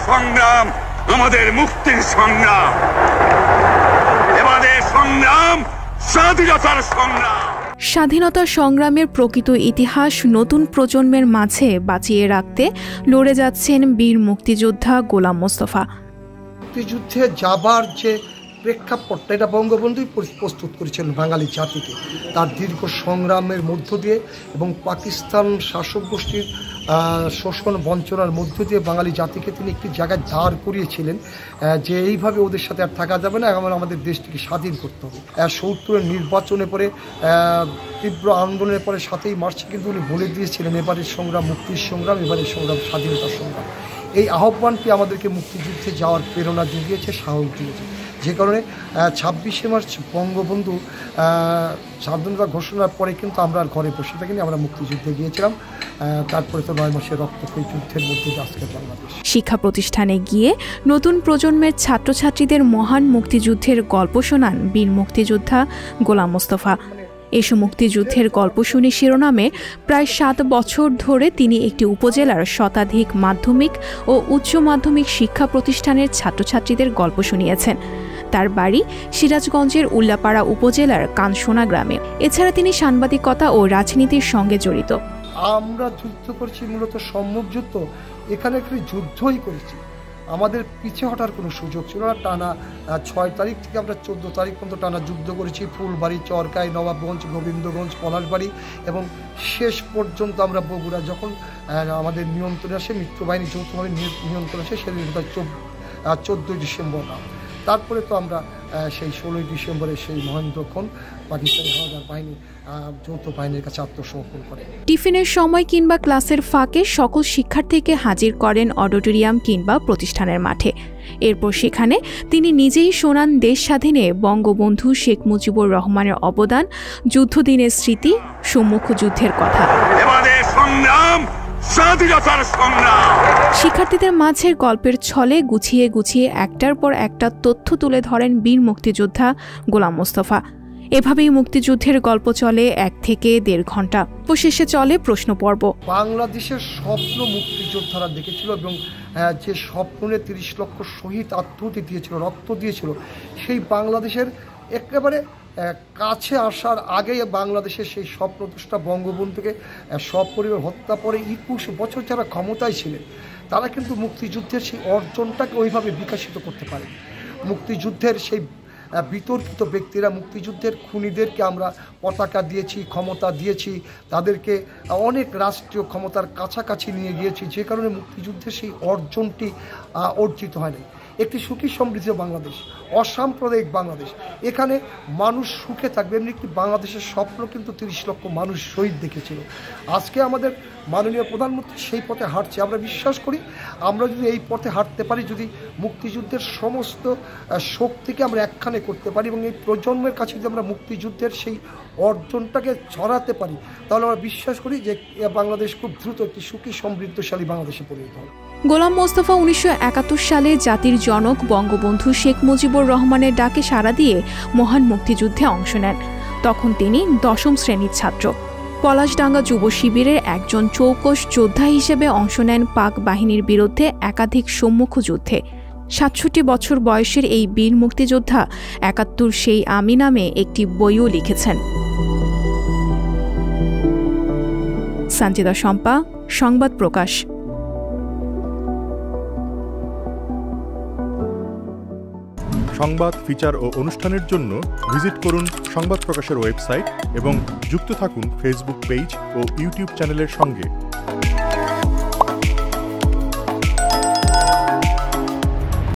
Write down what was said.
সংগ্রাম আমাদের মুক্তির সংগ্রাম, এবারে সংগ্রাম স্বাধীনতার সংগ্রাম। স্বাধীনতা সংগ্রামের প্রকৃত ইতিহাস নতুন প্রজন্মের মাঝে বাঁচিয়ে রাখতে লড়ে যাচ্ছেন বীর মুক্তিযোদ্ধা গোলাম মোস্তফা। মুক্তিযুদ্ধে যাবার যে প্রেক্ষাপটটা এটা বঙ্গবন্ধুই প্রস্তুত করেছিলেন বাঙালি জাতিকে, তার দীর্ঘ সংগ্রামের মধ্য দিয়ে এবং পাকিস্তান শাসক গোষ্ঠীর শোষণ বঞ্চনার মধ্য দিয়ে বাঙালি জাতিকে তিনি একটি জায়গায় দাঁড় করিয়েছিলেন যে এইভাবে ওদের সাথে আর থাকা যাবে না, এবং আমাদের দেশটিকে স্বাধীন করতে হবে। ৭০-এর নির্বাচনে পরে তীব্র আন্দোলনের পরে ৭ই মার্চে কিন্তু উনি বলে দিয়েছিলেন এবারের সংগ্রাম মুক্তির সংগ্রাম, এবারের সংগ্রাম স্বাধীনতার সংগ্রাম। এই আহ্বানটি আমাদেরকে মুক্তিযুদ্ধে যাওয়ার প্রেরণা জুগিয়েছে, সাহস জুগিয়েছে। যে কারণে ২৬শে মার্চ বঙ্গবন্ধু স্বাধীনতা ঘোষণার পরে কিন্তু আমরা আর ঘরে বসে থাকিনি, আমরা মুক্তিযুদ্ধে গিয়েছিলাম। তারপরে তো ৯ মাসের রক্তক্ষয়ী যুদ্ধের মধ্যে আজকের বাংলাদেশ। শিক্ষা প্রতিষ্ঠানে গিয়ে নতুন প্রজন্মের ছাত্রছাত্রীদের মহান মুক্তিযুদ্ধের গল্প শোনান বীর মুক্তিযোদ্ধা গোলাম মোস্তফা। এসব মুক্তিযুদ্ধের গল্প শুনি শিরোনামে প্রায় ৭ বছর ধরে তিনি একটি উপজেলার শতাধিক মাধ্যমিক ও উচ্চ মাধ্যমিক শিক্ষা প্রতিষ্ঠানের ছাত্রছাত্রীদের গল্প শুনিয়েছেন। তার বাড়ি সিরাজগঞ্জের উল্লাপাড়া উপজেলার কানসোনা গ্রামে। এছাড়া তিনি সাংবাদিকতা ও রাজনীতির সঙ্গে জড়িত। আমরা যুদ্ধ করেছি মূলত সম্মুখ যুদ্ধ, এখানে একটি যুদ্ধই করেছি, আমাদের পিছিয়ে হটার কোনো সুযোগ ছিল না। টানা ৬ তারিখ থেকে আমরা ১৪ তারিখ পর্যন্ত টানা যুদ্ধ করেছি। ফুলবাড়ি, চরকাই, নবাবগঞ্জ, গোবিন্দগঞ্জ, পলাশবাড়ি এবং শেষ পর্যন্ত আমরা বগুড়া যখন আমাদের নিয়ন্ত্রণে আসে, মিত্রবাহিনী যৌথভাবে নিয়ন্ত্রণ আসে, সেদিন ১৪ই ডিসেম্বর। তারপরে তো আমরা সেই ১৬ই ডিসেম্বরে সেই মহেন্দ্রক্ষণ পাকিস্তানি হানাদার বাহিনী যৌথ বাহিনীর কাছে আত্মসমর্পণ করে। টিফিনের সময় কিংবা ক্লাসের ফাঁকে সকল শিক্ষার্থীকে হাজির করেন অডিটোরিয়াম কিংবা প্রতিষ্ঠানের মাঠে। এরপর সেখানে তিনি নিজেই শোনান দেশ স্বাধীনে বঙ্গবন্ধু শেখ মুজিবুর রহমানের অবদান, যুদ্ধদিনের স্মৃতি, সম্মুখ যুদ্ধের কথা। শিক্ষার্থীদের মাঝের গল্পের ছলে গুছিয়ে গুছিয়ে একটার পর একটা তথ্য তুলে ধরেন বীর মুক্তিযোদ্ধা গোলাম মোস্তফা। এভাবেই মুক্তিযুদ্ধের গল্প চলে ১ থেকে ১.৫ ঘন্টা। শেষে চলে প্রশ্ন পর্ব। বাংলাদেশের স্বপ্ন মুক্তিযোদ্ধারা দেখেছিল এবং যে স্বপ্নে ৩০ লক্ষ শহীদ আত্মহতি দিয়েছিল, রক্ত দিয়েছিল, সেই বাংলাদেশের একেবারে কাছে আসার আগে বাংলাদেশের সেই স্বপ্নদৃষ্টা বঙ্গবন্ধুকে সপরিবার হত্যা পরে ২১ বছর যারা ক্ষমতায় ছিলেন তারা কিন্তু মুক্তিযুদ্ধের সেই অর্জনটাকে ওইভাবে বিকশিত করতে পারে। মুক্তিযুদ্ধের সেই বিতর্কিত ব্যক্তিরা, মুক্তিযুদ্ধের খুনিদেরকে আমরা পতাকা দিয়েছি, ক্ষমতা দিয়েছি, তাদেরকে অনেক রাষ্ট্রীয় ক্ষমতার কাছাকাছি নিয়ে গিয়েছি, যে কারণে মুক্তিযুদ্ধের সেই অর্জনটি অর্জিত হয়নি। একটি সুখী সমৃদ্ধ বাংলাদেশ, অসাম্প্রদায়িক বাংলাদেশ, এখানে মানুষ সুখে থাকবে, এমনি একটি বাংলাদেশের স্বপ্ন কিন্তু ৩০ লক্ষ মানুষ শহীদ দেখেছিল। আজকে আমাদের মাননীয় প্রধানমন্ত্রী সেই পথে হাঁটছে। আমরা বিশ্বাস করি আমরা যদি এই পথে হাঁটতে পারি, যদি মুক্তিযুদ্ধের সমস্ত শক্তিকে আমরা একখানে করতে পারি এবং এই প্রজন্মের কাছে যদি আমরা মুক্তিযুদ্ধের সেই অর্জনটাকে ছড়াতে পারি, তাহলে আমরা বিশ্বাস করি যে বাংলাদেশ খুব দ্রুত একটি সুখী সমৃদ্ধশালী বাংলাদেশে পরিণত হবে। গোলাম মোস্তফা ১৯৭১ সালে জাতির জনক বঙ্গবন্ধু শেখ মুজিবুর রহমানের ডাকে সাড়া দিয়ে মহান মুক্তিযুদ্ধে অংশ নেন। তখন তিনি ১০ম শ্রেণীর ছাত্র। পলাশডাঙ্গা যুব শিবিরের একজন চৌকস যোদ্ধা হিসেবে অংশ নেন পাক বাহিনীর বিরুদ্ধে একাধিক সম্মুখ যুদ্ধে। ৬৭ বছর বয়সের এই বীর মুক্তিযোদ্ধা ৭১ সেই আমি নামে একটি বইও লিখেছেন। সানজিদা শম্পা, সংবাদ প্রকাশ। সংবাদ, ফিচার ও অনুষ্ঠানের জন্য ভিজিট করুন সংবাদ প্রকাশের ওয়েবসাইট এবং যুক্ত থাকুন ফেসবুক পেজ ও ইউটিউব চ্যানেলের সঙ্গে।